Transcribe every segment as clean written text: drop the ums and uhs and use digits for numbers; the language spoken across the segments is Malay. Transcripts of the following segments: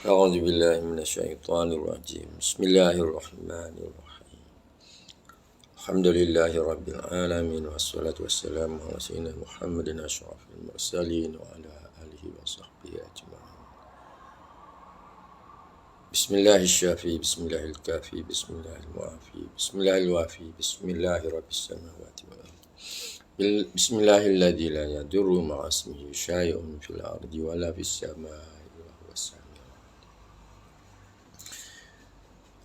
أعوذ بالله من الشيطان الرجيم بسم الله الرحمن الرحيم الحمد لله رب العالمين والصلاة والسلام على سيدنا محمد أشرف المرسلين وعلى آله وصحبه أجمعين بسم الله الشافي بسم الله الكافي بسم الله المعافي بسم الله الوافي بسم الله رب السماوات والأرض بسم الله الذي لا يضر مع اسمه شيء في الأرض ولا في السماء وهو السميع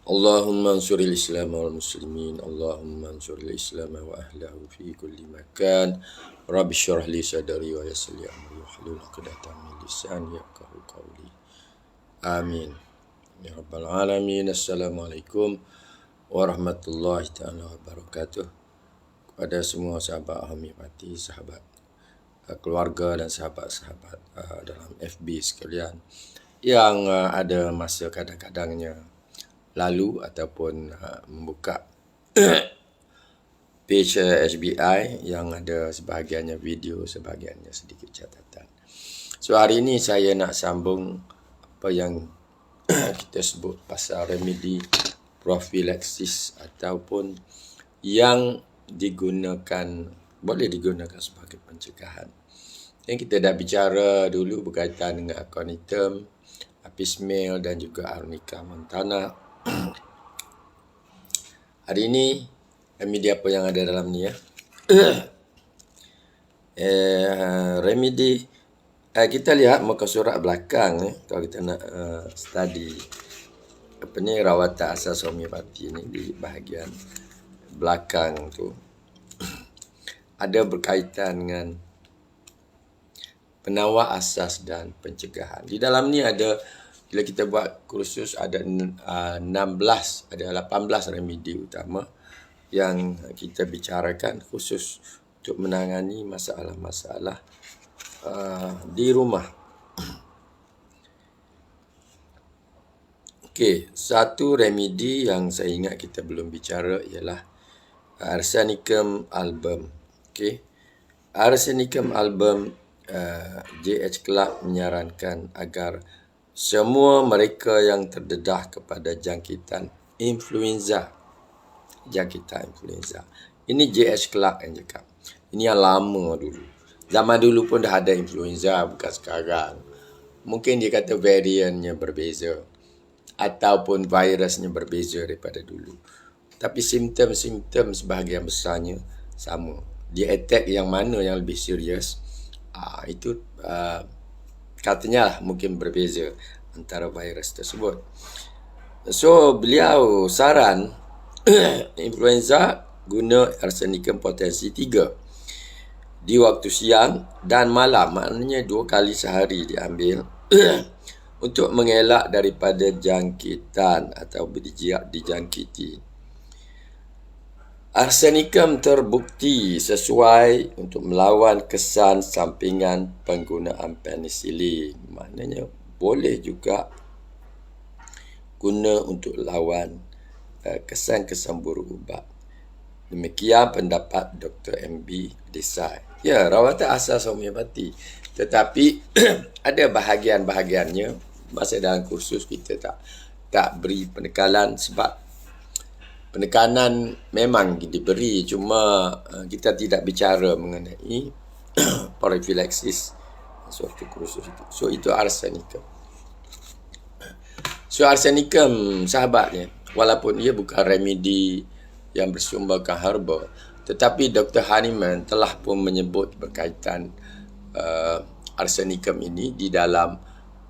اللهم انصر الإسلام والمسلمين اللهم انصر الإسلام وأهله في كل مكان رب اشرح لي صدري ويسر لي أمري واحلل عقدة من لساني يفقهوا قولي آمين يا رب العالمين. Assalamualaikum warahmatullahi taala wabarakatuh. Kepada semua sahabat homeopati, sahabat keluarga dan sahabat-sahabat dalam FB sekalian yang ada masa kadang-kadangnya lalu ataupun membuka page HBI yang ada sebahagiannya video, sebahagiannya sedikit catatan. So hari ini saya nak sambung apa yang kita sebut pasal remedi profilaksis ataupun yang boleh digunakan sebagai pencegahan. Yang kita dah bicara dulu berkaitan dengan aconitum, apis male dan juga arnica montana. Hari ini remedi apa yang ada dalam ni ya? Remedi kita lihat muka surat belakang kalau kita nak study apa ni rawatan asas homeopati ni di bahagian belakang tu ada berkaitan dengan penawar asas dan pencegahan. Di dalam ni ada, bila kita buat kursus ada 18 remedi utama yang kita bicarakan khusus untuk menangani masalah-masalah di rumah. Okey, satu remedi yang saya ingat kita belum bicara ialah Arsenicum album. Okey. Arsenicum album JH Clark menyarankan agar semua mereka yang terdedah kepada jangkitan influenza. Ini JH Clark yang cakap. Ini yang lama dulu. Zaman dulu pun dah ada influenza, bukan sekarang. Mungkin dia kata variannya berbeza ataupun virusnya berbeza daripada dulu. Tapi simptom-simptom sebahagian besarnya sama. Dia attack yang mana yang lebih serius, itu katanya lah mungkin berbeza antara virus tersebut. So, beliau saran influenza guna Arsenicum potensi 3 di waktu siang dan malam, maknanya 2 kali sehari diambil untuk mengelak daripada jangkitan atau dijangkiti. Arsenicum terbukti sesuai untuk melawan kesan sampingan penggunaan penisilin. Maknanya boleh juga guna untuk lawan kesan-kesan buruk ubat. Demikian pendapat Dr. MB Desai. Ya, rawatan asas homeopati. Tetapi ada bahagian-bahagiannya masa dalam kursus kita tak beri penekanan, sebab penekanan memang diberi, cuma kita tidak bicara mengenai profilaksis suatu kursus itu. So itu arsenicum. So arsenicum sahabatnya, walaupun ia bukan remedi yang bersumberkan herba, tetapi Dr. Hahnemann telah pun menyebut berkaitan arsenicum ini di dalam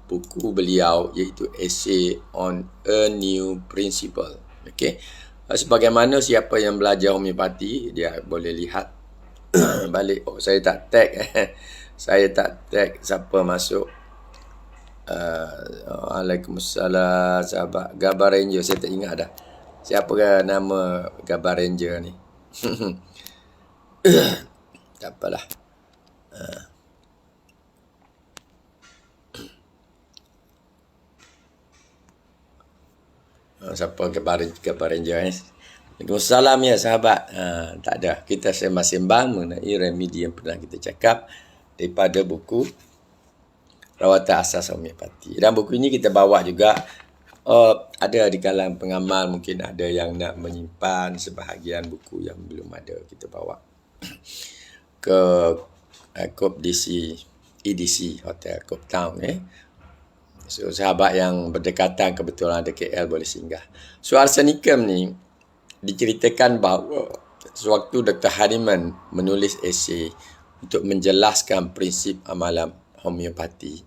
buku beliau, iaitu Essay on a New Principle. Okey. Sebagaimana siapa yang belajar homeopati, dia boleh lihat balik. Oh, saya tak tag siapa masuk. Waalaikumsalam sahabat Gabar Ranger. Saya tak ingat dah siapa nama Gabar Ranger ni. Tak apalah. Siapa Gabar Ranger ni? Waalaikumsalam ya sahabat. Tak ada. Kita sembang-sembang mengenai remedi yang pernah kita cakap daripada buku rawatan asas homeopati. Dan buku ini kita bawa juga, ada di kalangan pengamal, mungkin ada yang nak menyimpan sebahagian buku yang belum ada, kita bawa ke Coop DC, EDC Hotel Coop Town. So sahabat yang berdekatan kebetulan ada KL boleh singgah. So arsenicum ni diceritakan bahawa sewaktu Dr. Hahnemann menulis esei untuk menjelaskan prinsip amalan homeopati,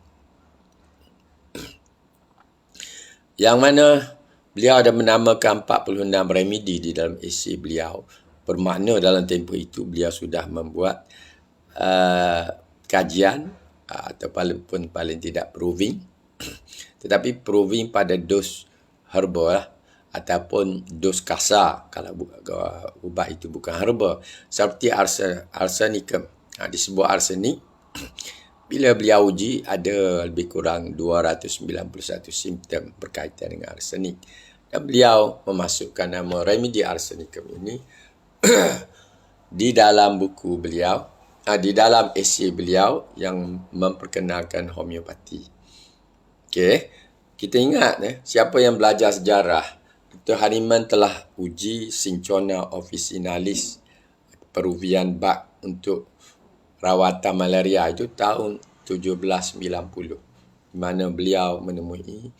yang mana beliau ada menamakan 46 remedi di dalam esei beliau. Bermakna dalam tempoh itu beliau sudah membuat kajian atau paling tidak proving, tetapi proving pada dos herba lah, ataupun dos kasar kalau ubat itu bukan herba, seperti arsenicum. Disebut arsenik, bila beliau uji ada lebih kurang 291 simptom berkaitan dengan arsenik, dan beliau memasukkan nama remedi arsenicum ini di dalam buku beliau, di dalam esei beliau yang memperkenalkan homeopati. Okey, kita ingat siapa yang belajar sejarah, Dr. Hahnemann telah uji Cinchona officinalis, peruvian bak untuk rawatan malaria itu tahun 1790, di mana beliau menemui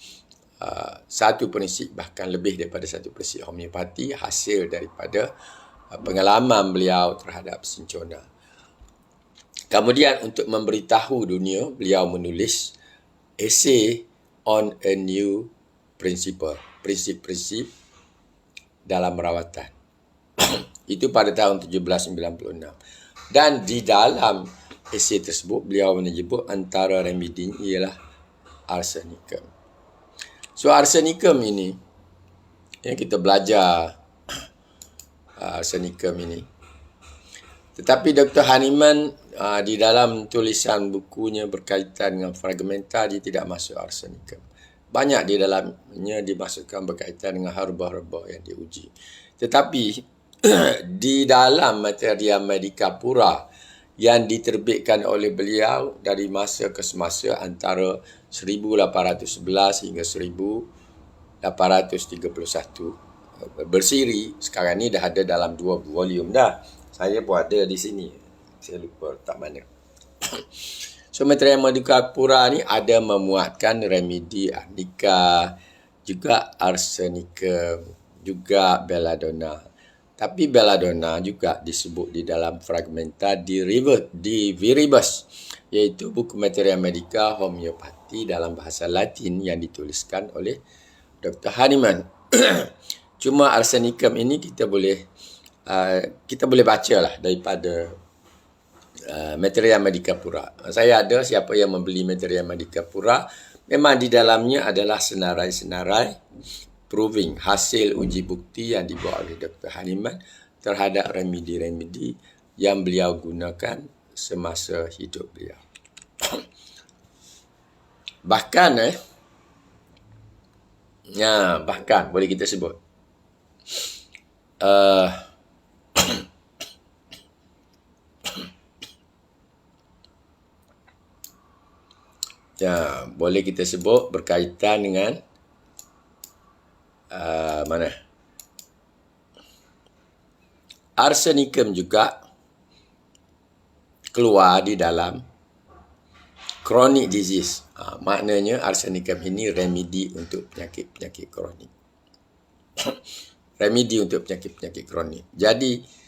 satu prinsip, bahkan lebih daripada satu prinsip homeopati hasil daripada pengalaman beliau terhadap Cinchona. Kemudian untuk memberitahu dunia, beliau menulis essay on a new principle, prinsip-prinsip dalam rawatan. Itu pada tahun 1796. Dan di dalam esei tersebut, beliau menyebut antara remedi ialah arsenicum. So arsenicum ini, yang kita belajar arsenicum ini. Tetapi Dr. Hahnemann di dalam tulisan bukunya berkaitan dengan fragmenta, dia tidak masuk arsenicum. Banyak di dalamnya dimasukkan berkaitan dengan herba-herba yang diuji. Tetapi di dalam Materia Medica Pura yang diterbitkan oleh beliau dari masa ke semasa antara 1811 hingga 1831, bersiri, sekarang ni dah ada dalam 2 volume dah. Saya pun ada di sini. Saya lupa letak mana. So, Materia Medica Pura ni ada memuatkan remedi arnica, juga arsenicum, juga belladonna. Tapi belladonna juga disebut di dalam fragmenta di Viribus, iaitu buku Materia Medica Homeopati dalam bahasa Latin yang dituliskan oleh Dr. Hahnemann. Cuma arsenicum ini kita boleh baca lah daripada Materia Medica Pura. Saya ada, siapa yang membeli Materia Medica Pura, memang di dalamnya adalah senarai-senarai proving, hasil uji bukti yang dibuat oleh Dr. Hahnemann terhadap remedi-remedi yang beliau gunakan semasa hidup beliau. Bahkan boleh kita sebut boleh kita sebut berkaitan dengan arsenicum juga keluar di dalam chronic disease. Maknanya arsenicum ini remedi untuk penyakit-penyakit kronik. Remedi untuk penyakit-penyakit kronik. Jadi,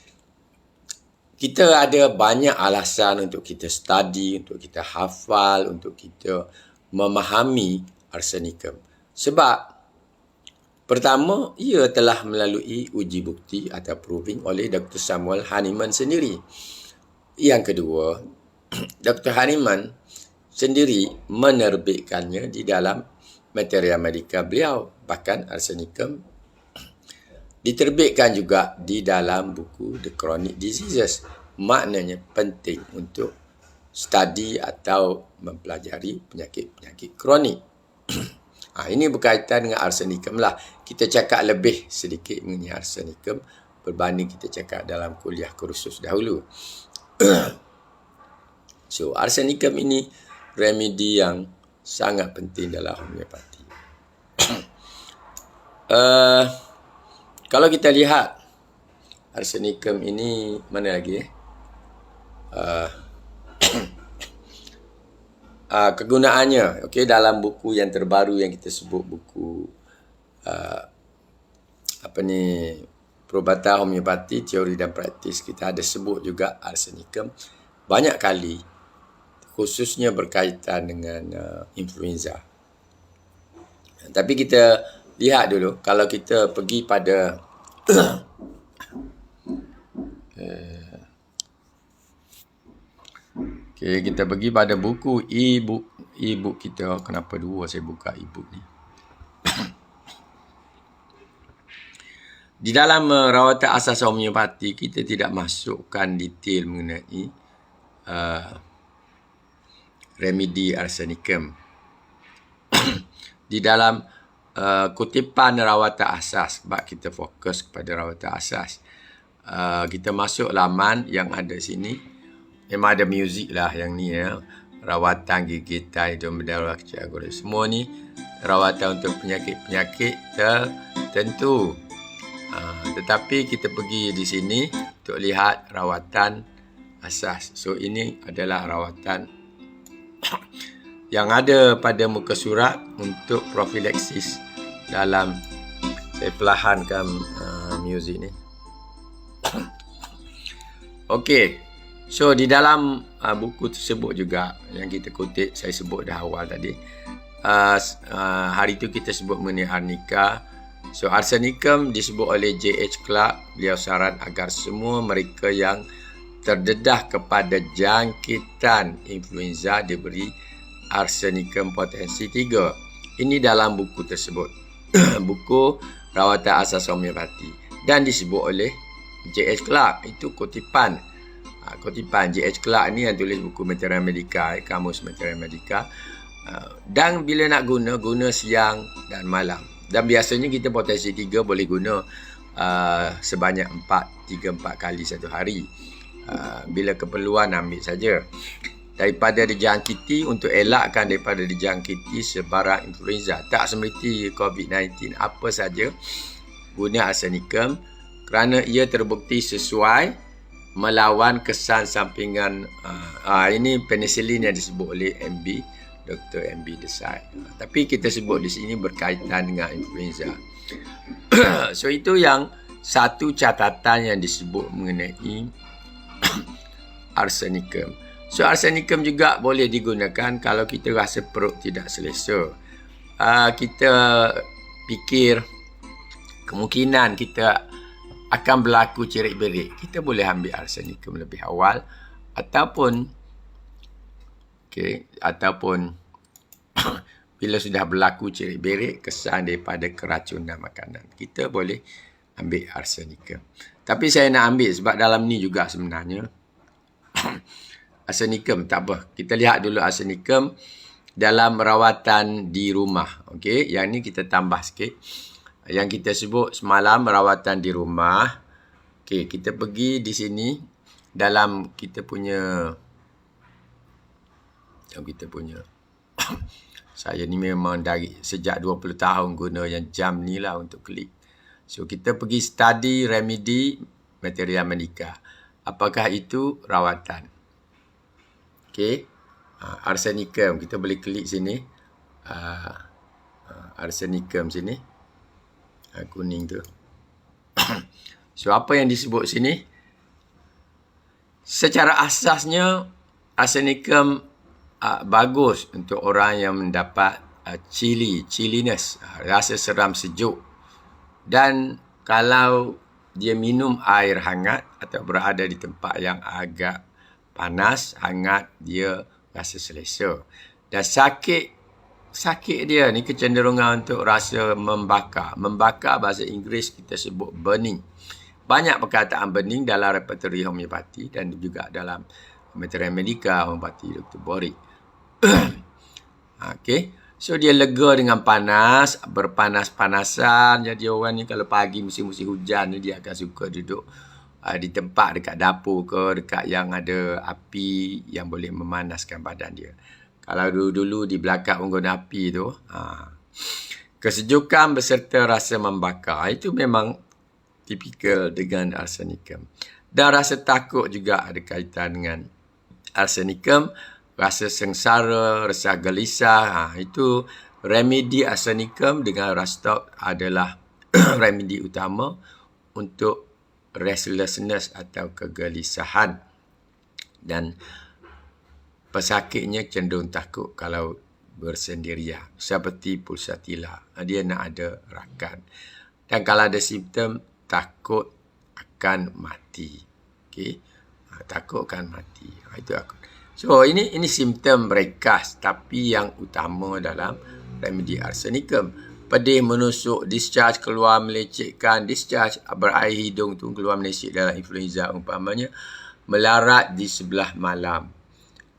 kita ada banyak alasan untuk kita study, untuk kita hafal, untuk kita memahami arsenicum. Sebab pertama, ia telah melalui uji bukti atau proving oleh Dr. Samuel Hahnemann sendiri. Yang kedua, Dr. Hahnemann sendiri menerbitkannya di dalam Materia Medica beliau. Bahkan arsenicum diterbitkan juga di dalam buku The Chronic Diseases. Maknanya penting untuk study atau mempelajari penyakit-penyakit kronik. Ini berkaitan dengan arsenicum lah. Kita cakap lebih sedikit mengenai arsenicum berbanding kita cakap dalam kuliah kursus dahulu. So, arsenicum ini remedi yang sangat penting dalam homeopati. Kalau kita lihat arsenicum ini, mana lagi kegunaannya, okey, dalam buku yang terbaru yang kita sebut buku perubatan homeopati, teori dan praktis, kita ada sebut juga arsenicum banyak kali, khususnya berkaitan dengan influenza. Tapi kita lihat dulu, kalau kita pergi pada okay, kita pergi pada buku e-book kita. Kenapa dua saya buka e-book ni? Di dalam rawatan asas homeopati, kita tidak masukkan detail mengenai remedi arsenicum. Di dalam kutipan rawatan asas, sebab kita fokus kepada rawatan asas, kita masuk laman yang ada sini. Memang ada muzik lah yang ni ya. Rawatan gigitan hidung berdarah kecil goreng. Semua ni rawatan untuk penyakit-penyakit tertentu. Tetapi kita pergi di sini untuk lihat rawatan asas. So ini adalah rawatan yang ada pada muka surat untuk profilaksis dalam, saya perlahankan muzik ni. Okey. So di dalam buku tersebut juga yang kita kutip, saya sebut dah awal tadi. Hari itu kita sebut mengenai arnica. So arsenicum disebut oleh J.H. Clarke. Beliau saran agar semua mereka yang terdedah kepada jangkitan influenza diberi arsenicum potensi 3. Ini dalam buku tersebut. Buku rawatan asas homeopati. Dan disebut oleh J.H. Clarke. Itu kutipan. Kutipan J.H. Clarke ni yang tulis buku Materia Medica, kamus Materia Medica. Dan bila nak guna siang dan malam. Dan biasanya kita potensi 3 boleh guna sebanyak 3-4 kali satu hari. Bila keperluan ambil saja. Daripada dijangkiti, untuk elakkan daripada dijangkiti sebarang influenza. Tak semerti COVID-19, apa saja guna arsenicum kerana ia terbukti sesuai melawan kesan sampingan. Ini penicillin yang disebut oleh Dr. MB Desai. Tapi kita sebut di sini berkaitan dengan influenza. So itu yang satu catatan yang disebut mengenai arsenicum. So arsenicum juga boleh digunakan kalau kita rasa perut tidak selesa. Kita fikir kemungkinan kita akan berlaku cerik-berik, kita boleh ambil arsenicum lebih awal ataupun bila sudah berlaku cerik-berik, kesan daripada keracunan makanan, kita boleh ambil arsenicum. Tapi saya nak ambil sebab dalam ni juga sebenarnya arsenicum, tak apa. Kita lihat dulu arsenicum dalam rawatan di rumah. Okey, yang ni kita tambah sikit. Yang kita sebut semalam rawatan di rumah. Okey, kita pergi di sini dalam kita punya saya ni memang dari sejak 20 tahun guna yang jam ni lah untuk klik. So kita pergi study remedy Materia Medica. Apakah itu rawatan? Okey. Arsenicum, kita boleh klik sini. Arsenicum sini. Kuning tu. So apa yang disebut sini? Secara asasnya arsenicum bagus untuk orang yang mendapat chilliness, rasa seram sejuk. Dan kalau dia minum air hangat atau berada di tempat yang agak panas, hangat, dia rasa selesa. Dan sakit dia ni kecenderungan untuk rasa membakar. Membakar bahasa Inggeris kita sebut burning. Banyak perkataan burning dalam repertori homeopati dan juga dalam Materia Medica homeopati Dr. Borik. Okey. So dia lega dengan panas, berpanas-panasan. Jadi orang ni kalau pagi musim-musim hujan ni dia akan suka duduk di tempat dekat dapur ke, dekat yang ada api yang boleh memanaskan badan dia. Kalau dulu-dulu di belakang unggun api tu, kesejukan beserta rasa membakar, itu memang tipikal dengan arsenikum. Dan rasa takut juga ada kaitan dengan arsenikum. Rasa sengsara, rasa gelisah, itu remedi arsenikum dengan Rastok adalah remedi utama untuk restlessness atau kegelisahan. Dan pesakitnya cenderung takut kalau bersendirian. Seperti pulsatila. Dia nak ada rakan. Dan kalau ada simptom, takut akan mati. Okay? Takut akan mati. Itu aku. So, ini simptom ringkas. Tapi yang utama dalam remedi arsenikum. Pedih menusuk, discharge keluar melecehkan, discharge berair hidung tu keluar meleceh dalam influenza umpamanya. Melarat di sebelah malam.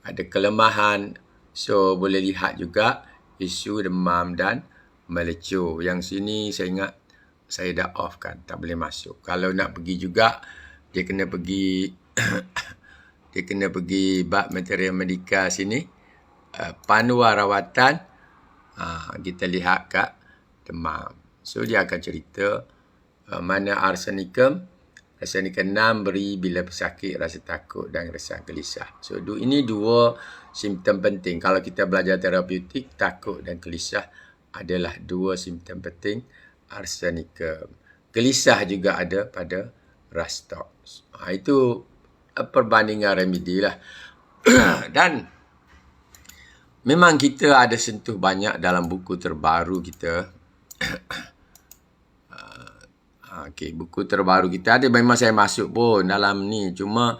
Ada kelemahan. So, boleh lihat juga isu demam dan melecur. Yang sini saya ingat saya dah off kan. Tak boleh masuk. Kalau nak pergi juga, dia kena pergi dia kena pergi bab material medikal sini. Panduan rawatan. Kita lihat kat demam. So, dia akan cerita mana arsenikum. Arsenikum 6 beri bila pesakit, rasa takut dan rasa gelisah. So, ini dua simptom penting. Kalau kita belajar terapeutik, takut dan gelisah adalah dua simptom penting arsenikum. Gelisah juga ada pada Rastok. Itu perbandingan remedi lah. Dan memang kita ada sentuh banyak dalam buku terbaru kita. Okey, buku terbaru kita ada, memang saya masuk pun dalam ni. Cuma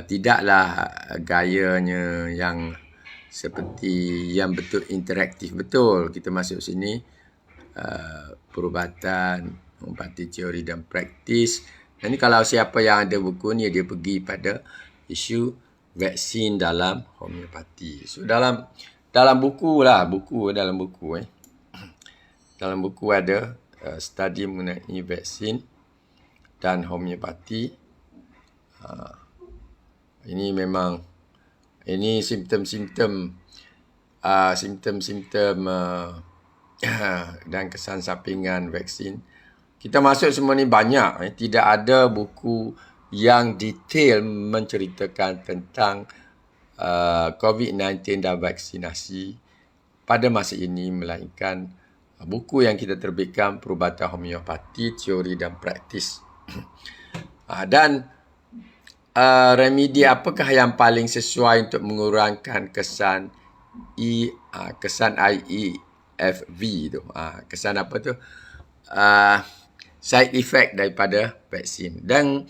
tidaklah gayanya yang seperti yang betul interaktif. Betul, kita masuk sini perubatan, homeopati teori dan praktis. Dan ni kalau siapa yang ada buku ni, dia pergi pada isu vaksin dalam homeopati. So dalam buku lah, dalam buku ada study mengenai vaksin dan homeopati. Ini memang simptom-simptom dan kesan sampingan vaksin. Kita masuk semua ni banyak. Tidak ada buku yang detail menceritakan tentang COVID-19 dan vaksinasi pada masa ini, melainkan buku yang kita terbitkan, Perubatan Homeopati, Teori dan Praktis. Dan remedi apakah yang paling sesuai untuk mengurangkan kesan IEFV tu? Kesan apa tu? Side effect daripada vaksin. Dan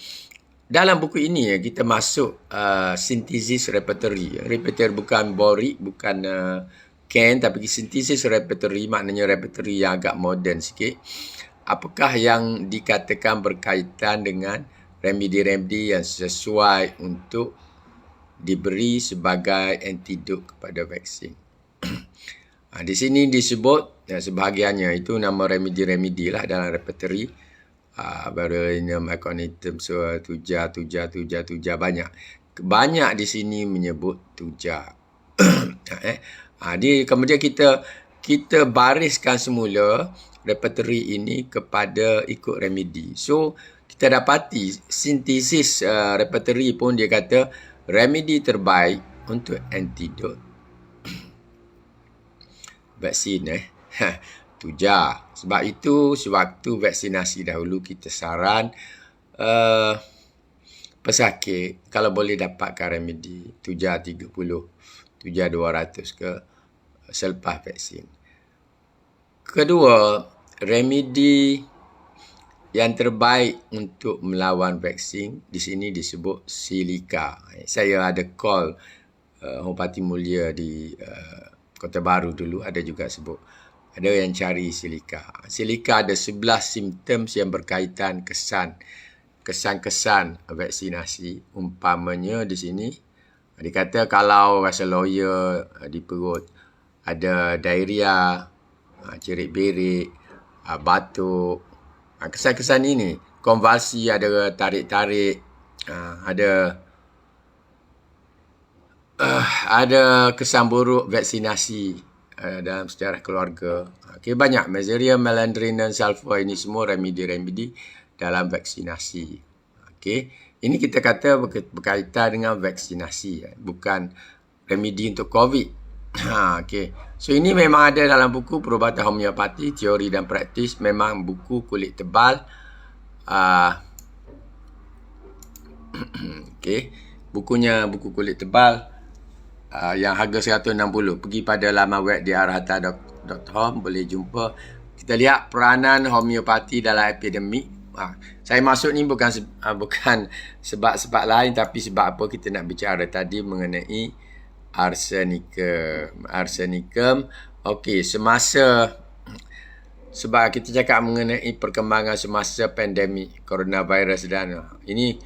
dalam buku ini kita masuk sintesis repertory. Repertory bukan borik, bukan Ken, tapi sintesis repertory, maknanya repertory yang agak moden sikit. Apakah yang dikatakan berkaitan dengan remedi-remedi yang sesuai untuk diberi sebagai antidot kepada vaksin. Di sini disebut sebahagiannya itu nama remedi-remedi lah dalam repertory. Berlinum, aconitum, tuja, banyak. Banyak di sini menyebut tuja. Kemudian kita bariskan semula repertory ini kepada ikut remedi. So, kita dapati sintesis repertory pun dia kata remedi terbaik untuk antidot vaksin. Tuja. Sebab itu, sewaktu vaksinasi dahulu kita saran pesakit kalau boleh dapatkan remedi tuja 30, tuja 200 ke selepas vaksin. Kedua, remedi yang terbaik untuk melawan vaksin di sini disebut silika. Saya ada call Homeopati Mulia di Kota Baru dulu, ada juga sebut. Ada yang cari silika. Silika ada 11 simptom yang berkaitan kesan-kesan vaksinasi. Umpamanya di sini dikata kalau rasa loya di perut, ada diarrhea, cerit-berit, batuk. Kesan-kesan ini, konvulsi, ada tarik-tarik, ada ada kesan buruk vaksinasi dalam sejarah keluarga. Okey, banyak Mezeria, Melandrin dan sulfur ini semua remedi-remedi dalam vaksinasi. Okey, ini kita kata berkaitan dengan vaksinasi, bukan remedi untuk COVID. Okey. So ini memang ada dalam buku Perubatan Homeopati, Teori dan Praktis. Memang buku kulit tebal. Okey. Bukunya buku kulit tebal yang harga 160. Pergi pada laman web diarhata.com boleh jumpa. Kita lihat peranan homeopati dalam epidemik. Saya masuk ni bukan sebab lain, tapi sebab apa kita nak bicara tadi mengenai arsenicum. Okey, sebab kita cakap mengenai perkembangan semasa pandemik coronavirus dan ini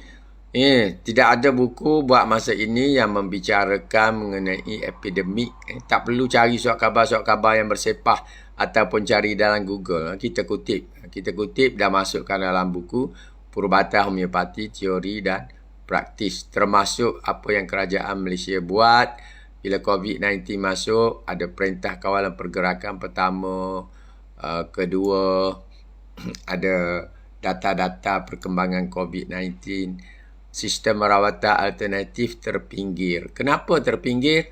tidak ada buku buat masa ini yang membicarakan mengenai epidemik. Tak perlu cari surat khabar yang bersepah ataupun cari dalam Google. Kita kutip dan masukkan dalam buku Perubatan Homeopati, Teori dan Praktis. Termasuk apa yang kerajaan Malaysia buat bila COVID-19 masuk. Ada perintah kawalan pergerakan pertama, kedua, ada data-data perkembangan COVID-19. Sistem rawatan alternatif terpinggir. Kenapa terpinggir?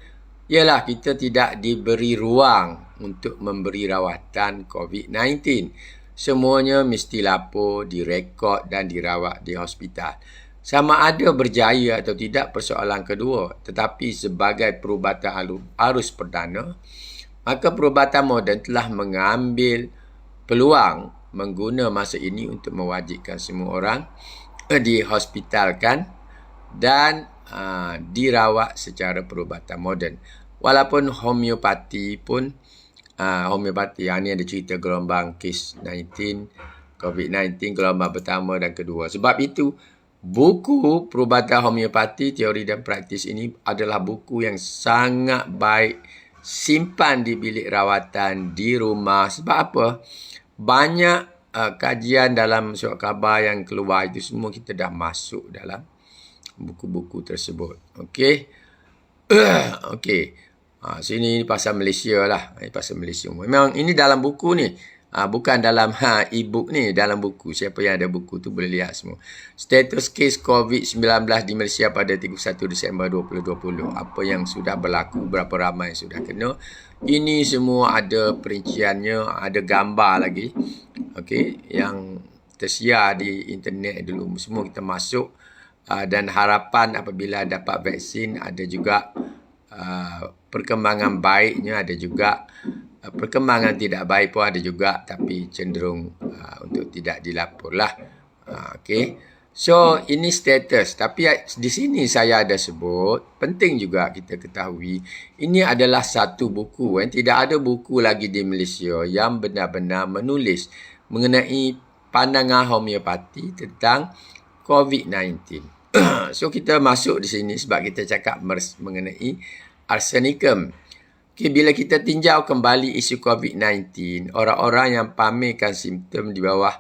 Ialah kita tidak diberi ruang untuk memberi rawatan COVID-19. Semuanya mesti lapor, direkod dan dirawat di hospital. Sama ada berjaya atau tidak persoalan kedua. Tetapi sebagai perubatan arus perdana, maka perubatan moden telah mengambil peluang mengguna masa ini untuk mewajibkan semua orang dihospitalkan dan dirawat secara perubatan moden. Walaupun homeopati pun, yang ni ada cerita gelombang kes 19, COVID-19, gelombang pertama dan kedua. Sebab itu, buku Perubatan Homeopati, Teori dan Praktis ini adalah buku yang sangat baik. Simpan di bilik rawatan, di rumah. Sebab apa? Banyak kajian dalam surat khabar yang keluar itu semua kita dah masuk dalam buku-buku tersebut. Okey. Okey. Sini pasal Malaysia lah. Pasal Malaysia. Memang ini dalam buku ni. Bukan dalam e-book ni. Dalam buku. Siapa yang ada buku tu boleh lihat semua. Status kes COVID-19 di Malaysia pada 31 Disember 2020. Apa yang sudah berlaku. Berapa ramai yang sudah kena. Ini semua ada perinciannya. Ada gambar lagi. Okey. Yang tersiar di internet dulu. Semua kita masuk. Dan harapan apabila dapat vaksin. Ada juga perkembangan baiknya. Ada juga perkembangan tidak baik pun ada juga, tapi cenderung untuk tidak dilapor lah. Okay. So, ini status. Tapi di sini saya ada sebut, penting juga kita ketahui, ini adalah satu buku. Tidak ada buku lagi di Malaysia yang benar-benar menulis mengenai pandangan homeopati tentang COVID-19. So, kita masuk di sini sebab kita cakap mengenai arsenicum. Okay, bila kita tinjau kembali isu COVID-19, orang-orang yang pamerkan simptom di bawah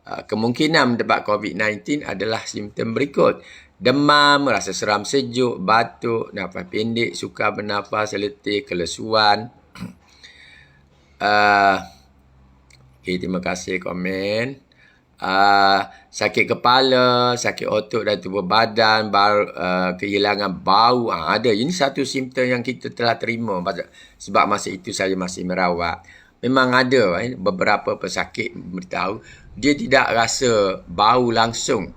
kemungkinan mendapat COVID-19 adalah simptom berikut. Demam, rasa seram sejuk, batuk, nafas pendek, sukar bernafas, letih, kelesuan. Okay, terima kasih komen. Sakit kepala, sakit otot dan tubuh badan, kehilangan bau, ada. Ini satu simptom yang kita telah terima sebab masa itu saya masih merawat. Memang ada beberapa pesakit beritahu dia tidak rasa bau langsung.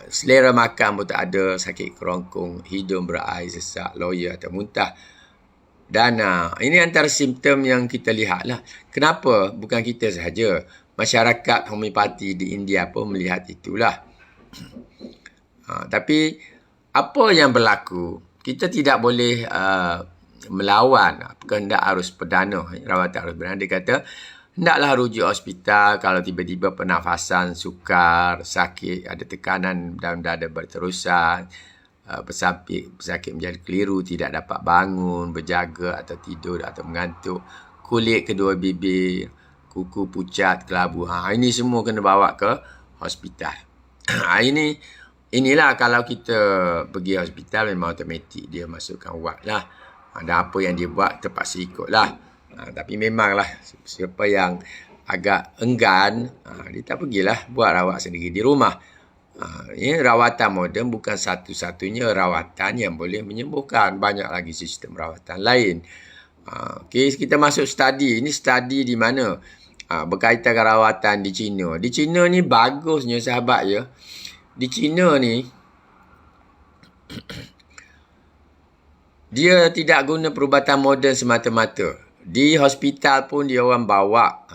Selera makan pun tak ada, sakit kerongkong, hidung berair, sesak, loya atau muntah. Dan ini antara simptom yang kita lihat lah. Kenapa? Bukan kita sahaja. Masyarakat homeopati di India pun melihat itulah. Tapi apa yang berlaku, kita tidak boleh melawan kehendak arus perdana. Rawatan arus perdana dia kata, hendaklah rujuk hospital kalau tiba-tiba pernafasan sukar, sakit, ada tekanan dalam dada berterusan, pesakit menjadi keliru, tidak dapat bangun, berjaga atau tidur atau mengantuk, kulit kedua bibir, kuku pucat, kelabu. Ini semua kena bawa ke hospital. Ini inilah kalau kita pergi hospital memang automatik dia masukkan wad lah. Dan apa yang dia buat terpaksa ikut lah. Tapi memanglah siapa yang agak enggan, dia tak pergilah buat rawat sendiri di rumah. Rawatan moden bukan satu-satunya rawatan yang boleh menyembuhkan. Banyak lagi sistem rawatan lain. Okay, kita masuk study. Ini study di mana? Berkaitan dengan rawatan di China. Di China ni bagusnya sahabat ya. Di China ni dia tidak guna perubatan moden semata-mata. Di hospital pun dia orang bawa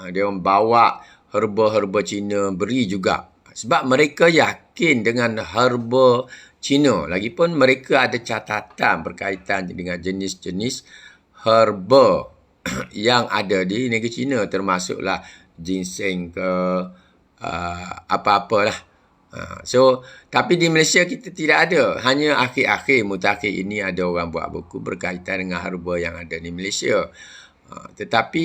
herba-herba Cina beri juga. Sebab mereka yakin dengan herba Cina. Lagipun mereka ada catatan berkaitan dengan jenis-jenis herba yang ada di negeri China, termasuklah ginseng ke apa-apalah. Tapi di Malaysia kita tidak ada. Hanya akhir-akhir mutakhir ini ada orang buat buku berkaitan dengan herba yang ada di Malaysia. Tetapi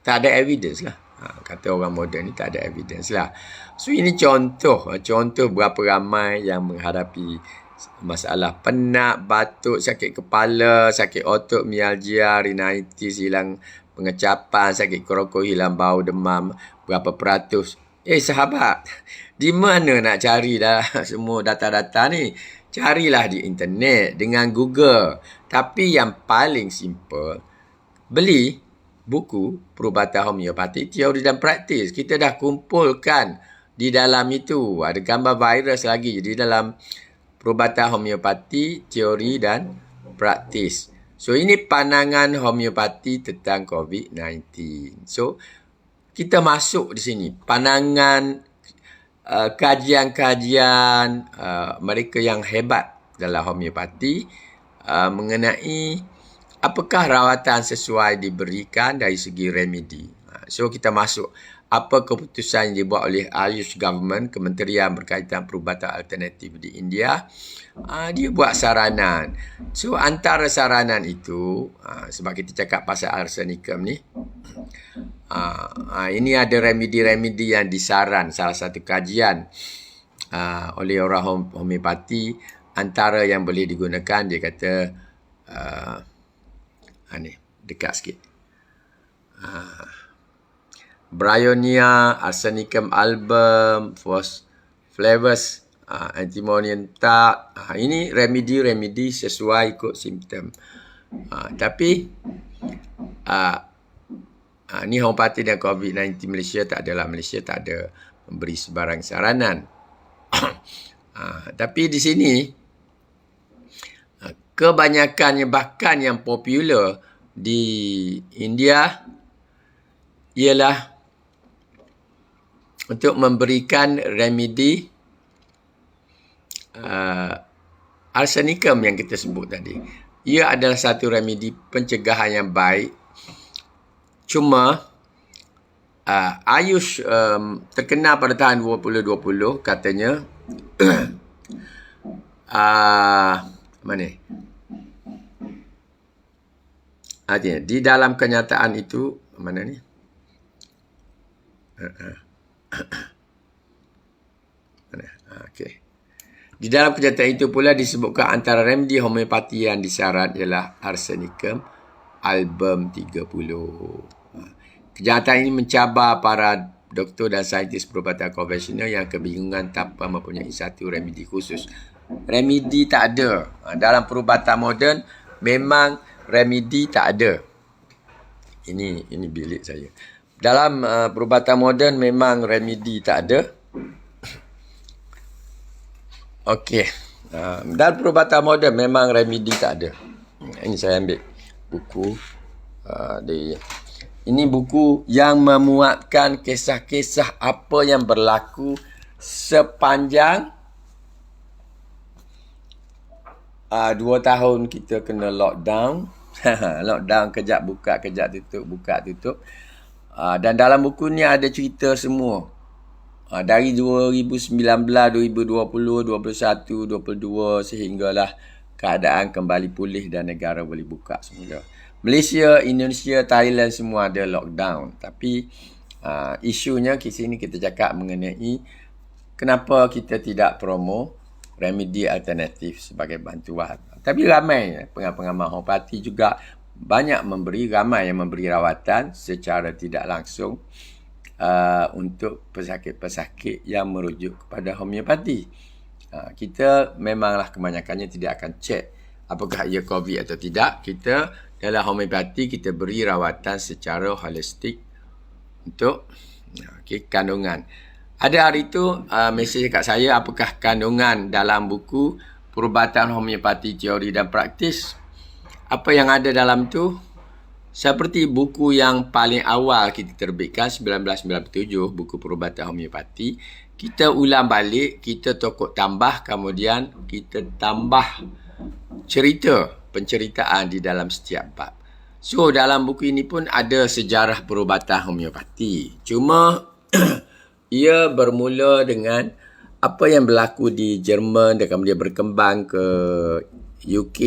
tak ada evidence lah. Kata orang moden ni tak ada evidence lah. So ini contoh berapa ramai yang menghadapi masalah penat, batuk, sakit kepala, sakit otot, mialgia, rhinitis, hilang pengecapan, sakit kerokok, hilang bau, demam, berapa peratus. Sahabat, di mana nak cari dah semua data-data ni? Carilah di internet dengan Google. Tapi yang paling simple, beli buku perubatan homeopati, teori dan praktis. Kita dah kumpulkan di dalam itu. Ada gambar virus lagi di dalam perubatan homeopati, teori dan praktis. So, ini pandangan homeopati tentang COVID-19. So, kita masuk di sini. Pandangan kajian-kajian mereka yang hebat dalam homeopati mengenai apakah rawatan sesuai diberikan dari segi remedi. So, kita masuk. Apa keputusan yang dibuat oleh Ayush Government, Kementerian berkaitan perubatan alternatif di India. Dia buat saranan. So, antara saranan itu, sebab kita cakap pasal arsenicum ni, ini ada remedi-remedi yang disaran, salah satu kajian oleh orang homeopati. Antara yang boleh digunakan, dia kata, ni, dekat sikit. Bryonia, arsenicum album, flavus, antimonium tart. Ini remedi-remedi sesuai ikut simptom. Tapi ni homeopati dan COVID-19 Malaysia tak adalah. Malaysia tak ada memberi sebarang saranan. Tapi di sini kebanyakannya, bahkan yang popular di India, ialah untuk memberikan remedi arsenicum yang kita sebut tadi. Ia adalah satu remedi pencegahan yang baik. Cuma Ayush terkenal pada tahun 2020 katanya mana? Artinya di dalam kenyataan itu mana ni? Okay. Di dalam kenyataan itu pula disebutkan antara remedi homeopati yang disaran ialah arsenicum album 30. Kenyataan ini mencabar para doktor dan saintis perubatan konvensional yang kebingungan tanpa mempunyai satu remedi khusus. Remedi tak ada. Dalam perubatan moden memang remedi tak ada. Ini bilik saya. Dalam perubatan moden memang remedi tak ada. Okey. Dalam perubatan moden memang remedi tak ada. Ini saya ambil buku. Ini buku yang memuatkan kisah-kisah apa yang berlaku sepanjang 2 tahun kita kena lockdown. Lockdown kejap buka, kejap tutup, buka tutup. Dan dalam buku ni ada cerita semua. Dari 2019, 2020, 2021, 2022 sehinggalah keadaan kembali pulih dan negara boleh buka semula. Malaysia, Indonesia, Thailand semua ada lockdown. Tapi isunya di sini kita cakap mengenai kenapa kita tidak promo remedi alternatif sebagai bantuan. Tapi ramai pengamal homeopati juga ramai yang memberi rawatan secara tidak langsung untuk pesakit-pesakit yang merujuk kepada homeopati. Kita memanglah kebanyakannya tidak akan cek apakah ia COVID atau tidak. Kita dalam homeopati kita beri rawatan secara holistik untuk kandungan. Ada hari itu mesej kat saya, apakah kandungan dalam buku Perubatan Homeopati Teori dan Praktis. Apa yang ada dalam tu? Seperti buku yang paling awal kita terbitkan 1997, buku Perubatan Homeopati, kita ulang balik, kita tokok tambah, kemudian kita tambah penceritaan di dalam setiap bab. So, dalam buku ini pun ada sejarah perubatan homeopati. Cuma, ia bermula dengan apa yang berlaku di Jerman dan kemudian berkembang ke UK,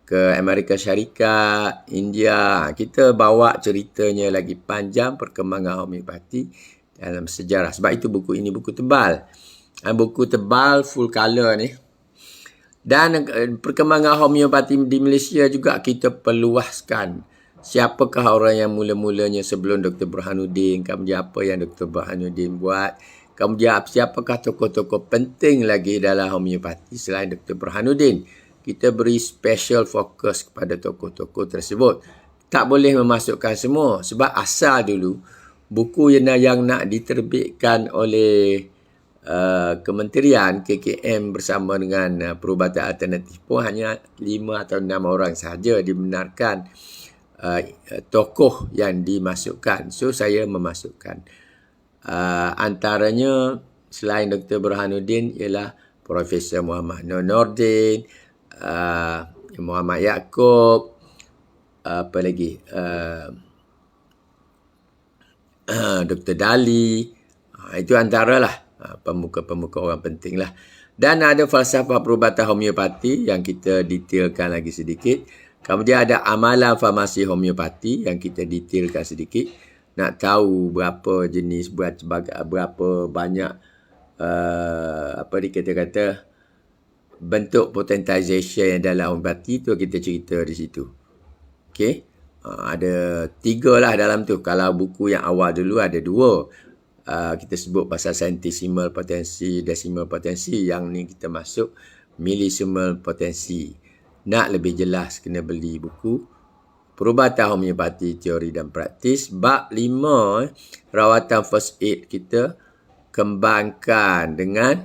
ke Amerika Syarikat, India. Kita bawa ceritanya lagi panjang perkembangan homeopati dalam sejarah. Sebab itu buku ini buku tebal. Buku tebal full color ni. Dan perkembangan homeopati di Malaysia juga kita perluaskan. Siapakah orang yang mula-mulanya sebelum Dr. Burhanuddin, kemudian apa yang Dr. Burhanuddin buat, kemudian siapakah tokoh-tokoh penting lagi dalam homeopati selain Dr. Burhanuddin. Kita beri special fokus kepada tokoh-tokoh tersebut. Tak boleh memasukkan semua sebab asal dulu buku yang nak diterbitkan oleh Kementerian KKM bersama dengan perubatan alternatif pun hanya 5 atau 6 orang sahaja dibenarkan tokoh yang dimasukkan. So, saya memasukkan. Antaranya, selain Dr. Burhanuddin, ialah Profesor Muhammad Nur Nordin, Muhammad Yaakob, apa lagi? Dr. Dali. Itu antaralah pemuka-pemuka orang penting lah. Dan ada falsafah perubatan homeopati yang kita detailkan lagi sedikit. Kemudian ada amalan farmasi homeopati yang kita detailkan sedikit. Nak tahu berapa jenis, berapa banyak kata bentuk potentization yang dalam homeopati tu kita cerita di situ. Okey. Ada 3 lah dalam tu. Kalau buku yang awal dulu ada 2. Kita sebut pasal centesimal potensi, decimal potensi. Yang ni kita masuk millisimal potensi. Nak lebih jelas kena beli buku Perubatan Homeopati Teori dan Praktis. Bab 5, rawatan first aid kita kembangkan dengan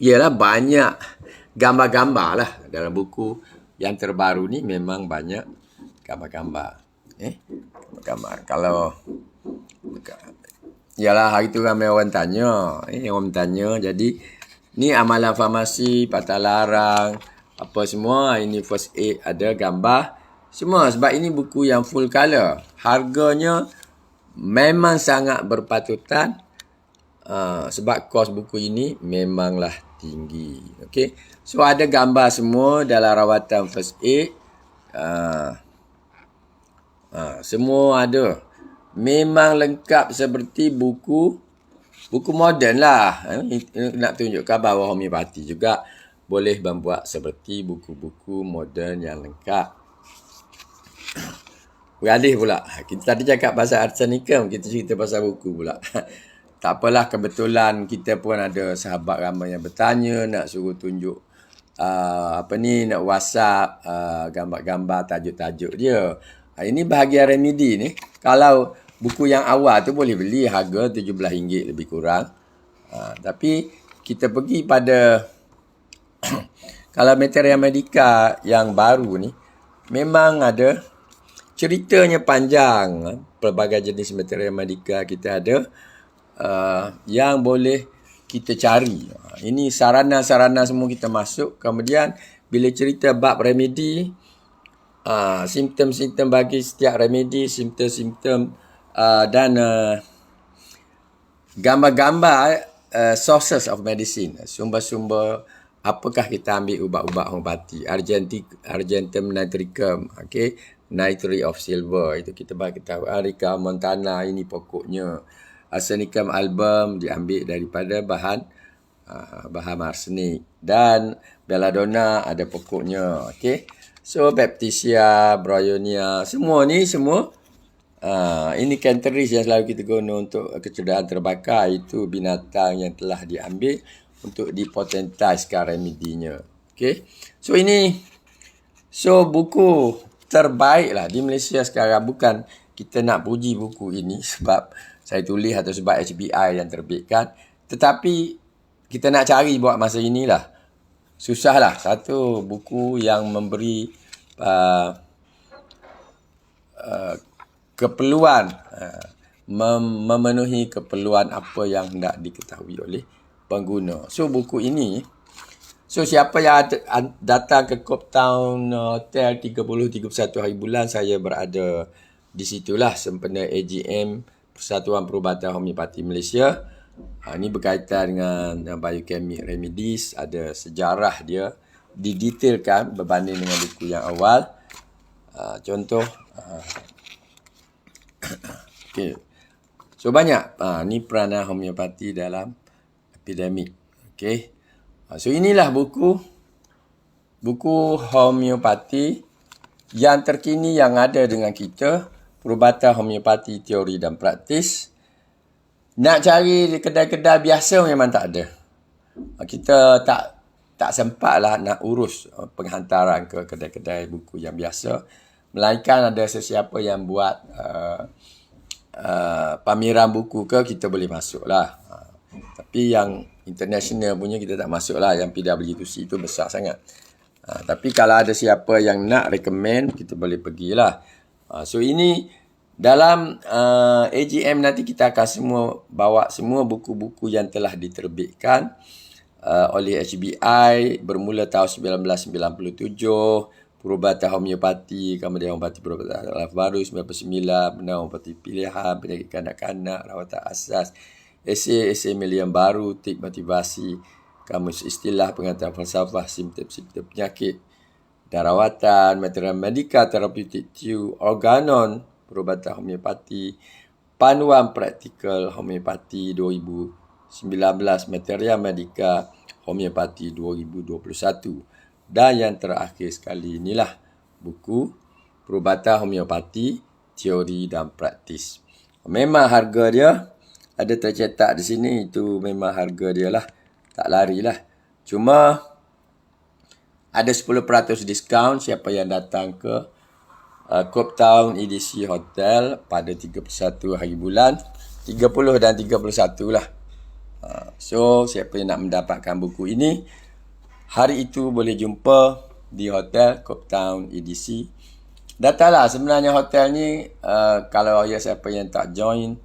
ialah banyak gambar-gambar lah. Dalam buku yang terbaru ni memang banyak gambar-gambar. Gambar. Kalau ialah hari tu ramai orang tanya. Orang tanya. Jadi, ni amalan farmasi, patah larang, apa semua. Ini first aid, ada gambar. Semua. Sebab ini buku yang full color. Harganya memang sangat berpatutan. Sebab kos buku ini memanglah tinggi. Okay. So, ada gambar semua dalam rawatan first aid. Semua ada. Memang lengkap seperti buku moden lah. Nak tunjukkan bahawa homeopati juga boleh membuat seperti buku-buku moden yang lengkap. Beralih pula. Kita tadi cakap pasal arsenicum, kita cerita pasal buku pula. Tak apalah, kebetulan kita pun ada sahabat ramai yang bertanya, nak suruh tunjuk nak WhatsApp gambar-gambar tajuk-tajuk dia. Ini bahagian remedi ni. Kalau buku yang awal tu boleh beli harga RM17 lebih kurang. Tapi kita pergi pada kalau Materia Medica yang baru ni memang ada ceritanya panjang. Pelbagai jenis Materia Medica kita ada yang boleh kita cari. Ini sarana-sarana semua kita masuk. Kemudian bila cerita bab remedi, simptom-simptom bagi setiap remedi, simptom-simptom dan gambar-gambar sources of medicine, sumber-sumber apakah kita ambil ubat-ubat homeopati, argentum nitricum, nitrate of silver, itu kita bagi tahu. Areca montana, ini pokoknya. arsenicum album diambil daripada bahan arsenik, dan belladonna ada pokoknya. Okey. So Baptisia, Bryonia, semua ini canteris yang selalu kita guna untuk kecederaan terbakar. Itu binatang yang telah diambil untuk dipotentiskan remedinya. Okey. So buku terbaik lah di Malaysia sekarang. Bukan kita nak puji buku ini sebab saya tulis atau sebab HBI yang terbitkan, tetapi kita nak cari buat masa inilah. Susahlah satu buku yang memberi keperluan, memenuhi keperluan apa yang hendak diketahui oleh pengguna. So buku ini, siapa yang datang ke Copetown Hotel 30-31 hari bulan, saya berada di situlah sempena AGM Persatuan Perubatan Homeopati Malaysia. Ini berkaitan dengan biochemic remedies, ada sejarah dia, didetailkan berbanding dengan buku yang awal. Contoh, okay. So banyak, ni peranan homeopati dalam epidemik. Okay. So inilah buku homeopati yang terkini yang ada dengan kita, Perubatan Homeopati Teori dan Praktis. Nak cari di kedai-kedai biasa memang tak ada. Kita tak sempat lah nak urus penghantaran ke kedai-kedai buku yang biasa. Melainkan ada sesiapa yang buat pameran buku ke, kita boleh masuk lah. Tapi yang international punya kita tak masuk lah. Yang PWTC itu besar sangat. Tapi kalau ada siapa yang nak recommend, kita boleh pergilah. So ini dalam AGM nanti kita akan bawa semua buku-buku yang telah diterbitkan oleh HBI bermula tahun 1997, Perubatan Homeopati, kemudian Homeopati Perubatan Alaf Baru 99, Benar Homeopati Pilihan, Penyakit Kanak-kanak, Rawatan Asas, esei milian baru, Tik Motivasi, Kamus Istilah, Pengetahuan Falsafah, Simptom-simptom penyakit dan rawatan, Material Medika, Therapeutic Tube, Organon, Perubatan Homeopati, Panduan Praktikal Homeopati 2019, Material Medika Homeopati 2021. Dan yang terakhir sekali inilah buku Perubatan Homeopati Teori dan Praktis. Memang harga dia ada tercetak di sini, itu memang harga dia lah, tak larilah. Cuma ada 10% diskaun siapa yang datang ke Copetown EDC Hotel pada 31 hari bulan, 30 dan 31 lah. So siapa yang nak mendapatkan buku ini, hari itu boleh jumpa di Hotel Copetown EDC. Datanglah, sebenarnya hotel ni kalau siapa yang tak join,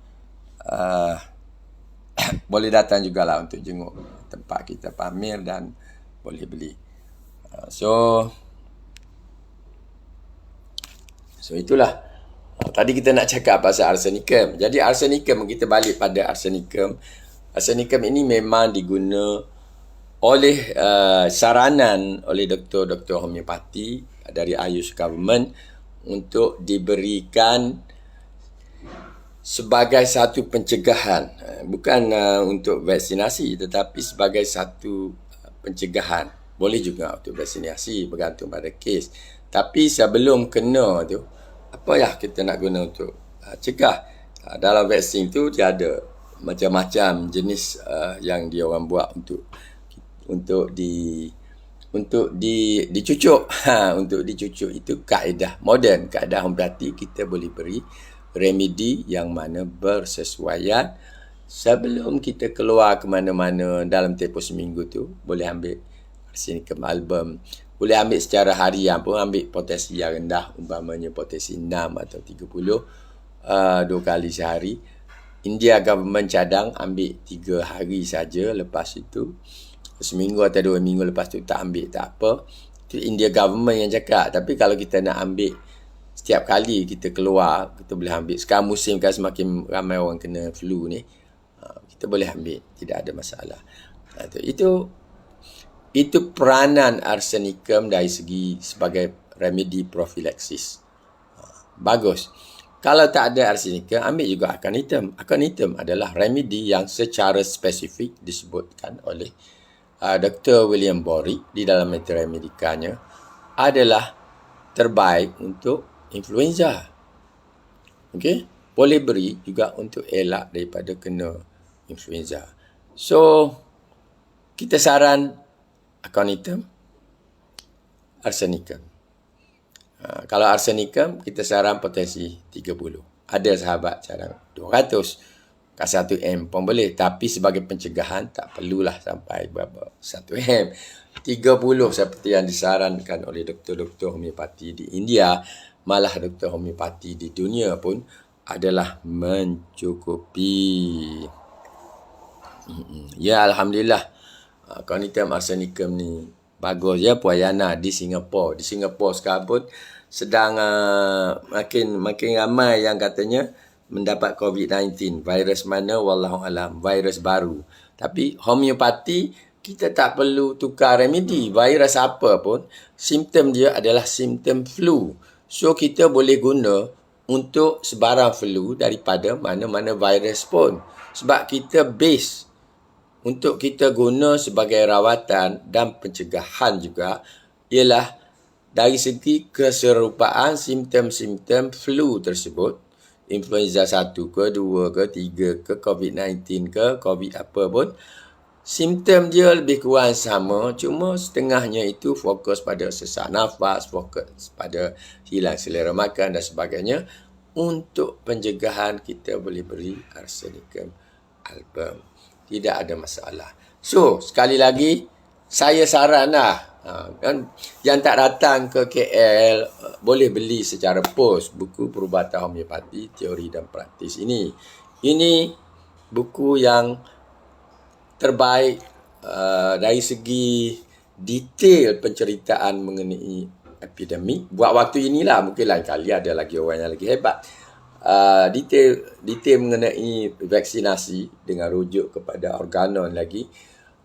boleh datang jugalah untuk jenguk tempat kita pamer dan boleh beli. So itulah. Tadi kita nak cakap pasal arsenicum. Jadi arsenicum, kita balik pada arsenicum. Arsenicum ini memang diguna oleh saranan oleh doktor-doktor homeopati dari Ayush Government untuk diberikan sebagai satu pencegahan. Bukan untuk vaksinasi, tetapi sebagai satu pencegahan. Boleh juga untuk vaksinasi, bergantung pada kes. Tapi sebelum kena tu, apa yang kita nak guna untuk cegah? Dalam vaksin tu dia ada macam-macam jenis yang dia orang buat untuk dicucuk. Untuk dicucuk itu kaedah moden, kaedah homeopati. Kita boleh beri remedi yang mana bersesuaian. Sebelum kita keluar ke mana-mana dalam tempoh seminggu tu, boleh ambil arsenicum album. Boleh ambil secara harian pun, ambil potensi yang rendah, umpamanya potensi 6 atau 30, 2 kali sehari. India government cadang ambil 3 hari saja, lepas itu seminggu atau 2 minggu lepas tu tak ambil, tak apa. Itu India government yang cakap. Tapi kalau kita nak ambil setiap kali kita keluar, kita boleh ambil. Sekarang musim kan semakin ramai orang kena flu ni, kita boleh ambil, tidak ada masalah. Itu peranan arsenicum dari segi sebagai remedi profilaksis. Bagus. Kalau tak ada arsenika, ambil juga akar hitam. Akar hitam adalah remedi yang secara spesifik disebutkan oleh Dr. William Bory di dalam Metera Medicanya adalah terbaik untuk influenza. Okey, boleh beri juga untuk elak daripada kena influenza. So, kita saran akar hitam, arsenicum. Kalau arsenicum, kita saran potensi 30. Ada sahabat saran 200. Kat 1M pun boleh. Tapi sebagai pencegahan, tak perlulah sampai berapa 1M. 30 seperti yang disarankan oleh doktor-doktor homeopati di India, malah doktor homeopati di dunia pun adalah mencukupi. Ya, Alhamdulillah. Cornium arsenicum ni bagus ya Puayana di Singapura. Di Singapura sekarang pun sedang makin ramai yang katanya mendapat COVID-19. Virus mana wallahu alam, virus baru. Tapi homeopati kita tak perlu tukar remedi. Virus apa pun, simptom dia adalah simptom flu. So kita boleh guna untuk sebarang flu daripada mana-mana virus pun. Sebab kita base untuk kita guna sebagai rawatan dan pencegahan juga ialah dari segi keserupaan simptom-simptom flu tersebut, influenza 1 ke, 2 ke, 3 ke, COVID-19 ke, COVID apa pun, simptom dia lebih kurang sama, cuma setengahnya itu fokus pada sesak nafas, fokus pada hilang selera makan dan sebagainya. Untuk pencegahan kita boleh beri arsenicum album. Tidak ada masalah. So, sekali lagi, saya saranlah, yang tak datang ke KL, boleh beli secara pos buku Perubatan Homeopati, Teori dan Praktis ini. Ini buku yang terbaik dari segi detail penceritaan mengenai epidemik. Buat waktu inilah, mungkin lain kali ada lagi orang yang lagi hebat. Detail mengenai vaksinasi dengan rujuk kepada organon lagi,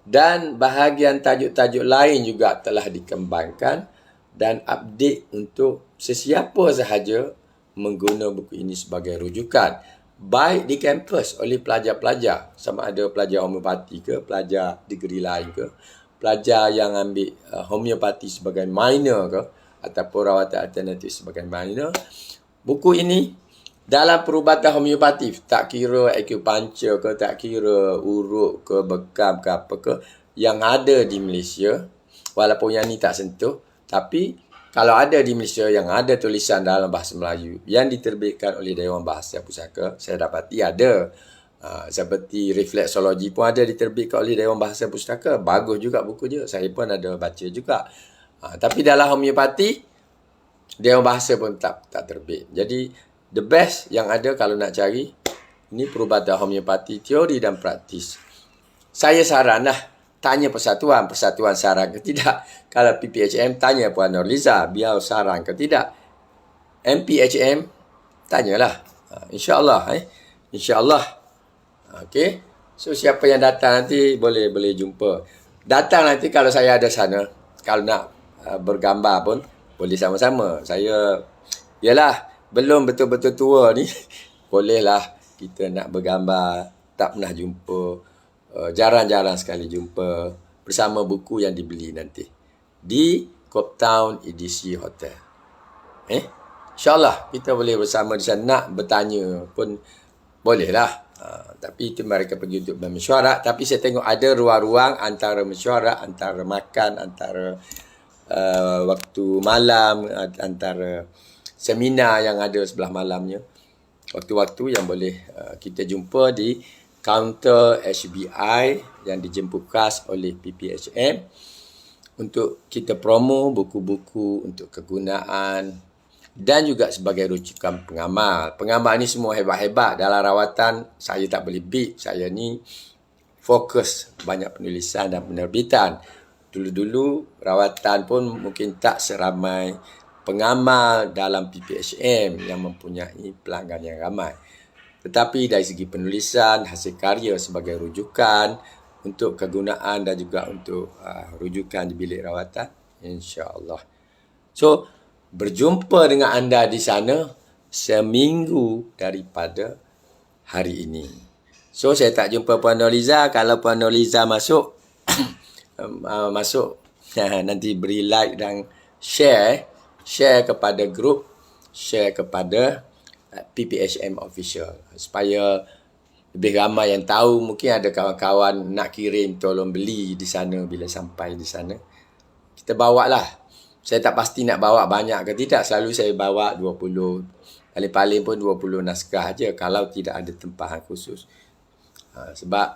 dan bahagian tajuk-tajuk lain juga telah dikembangkan dan update untuk sesiapa sahaja mengguna buku ini sebagai rujukan, baik di kampus oleh pelajar-pelajar, sama ada pelajar homeopati ke, pelajar degree lain ke, pelajar yang ambil homeopati sebagai minor ke, ataupun rawatan alternatif sebagai minor. Buku ini dalam perubatan homeopatif, tak kira acupuncture ke, tak kira urut ke, bekam ke apa ke, yang ada di Malaysia, walaupun yang ni tak sentuh, tapi kalau ada di Malaysia yang ada tulisan dalam bahasa Melayu yang diterbitkan oleh Dewan Bahasa Pusaka, saya dapati ada. Seperti refleksologi pun ada diterbitkan oleh Dewan Bahasa Pustaka. Bagus juga buku dia. Saya pun ada baca juga. Tapi dalam homeopati, Dewan Bahasa pun tak terbit. Jadi, the best yang ada kalau nak cari, ini Perubatan Homeopati, Teori dan Praktis. Saya saranlah, tanya persatuan saran ke tidak. Kalau PPHM, tanya Puan Norliza, biar saran ke tidak. MPHM, tanyalah. InsyaAllah. InsyaAllah. Okey. So, siapa yang datang nanti boleh jumpa. Datang nanti kalau saya ada sana. Kalau nak bergambar pun, boleh sama-sama. Saya, yalah, belum betul-betul tua ni, bolehlah kita nak bergambar, tak pernah jumpa, jarang-jarang sekali jumpa, bersama buku yang dibeli nanti di Copetown EDC Hotel. InsyaAllah kita boleh bersama di sana. Nak bertanya pun bolehlah. Tapi itu mereka pergi untuk bermesyuarat. Tapi saya tengok ada ruang-ruang antara mesyuarat, antara makan, antara waktu malam, antara seminar yang ada sebelah malamnya. Waktu-waktu yang boleh kita jumpa di kaunter HBI yang dijemput khas oleh PPHM untuk kita promo buku-buku untuk kegunaan dan juga sebagai rujukan pengamal. Pengamal ni semua hebat-hebat. Dalam rawatan saya tak boleh beat. Saya ni fokus banyak penulisan dan penerbitan. Dulu-dulu rawatan pun mungkin tak seramai pengamal dalam PPHM yang mempunyai pelanggan yang ramai. Tetapi dari segi penulisan, hasil karya sebagai rujukan untuk kegunaan dan juga untuk rujukan di bilik rawatan, insya-Allah. So, berjumpa dengan anda di sana seminggu daripada hari ini. So, saya tak jumpa Puan Noliza. Kalau Puan Noliza masuk, masuk, nanti beri like dan share kepada grup, share kepada PPHM Official, supaya lebih ramai yang tahu. Mungkin ada kawan-kawan nak kirim, tolong beli di sana. Bila sampai di sana, kita bawa lah. Saya tak pasti nak bawa banyak ke tidak. Selalu saya bawa 20. Paling-paling pun 20 naskah je kalau tidak ada tempahan khusus. Sebab,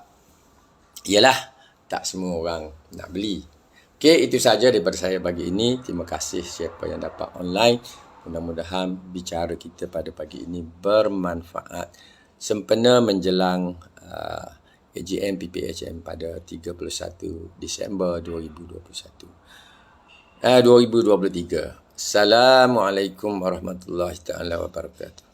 ialah, tak semua orang nak beli. Okey, itu saja daripada saya pagi ini. Terima kasih siapa yang dapat online. Mudah-mudahan bicara kita pada pagi ini bermanfaat. Sempena menjelang AGM PPHM pada 31 Disember 2023. Assalamualaikum warahmatullahi taala wabarakatuh.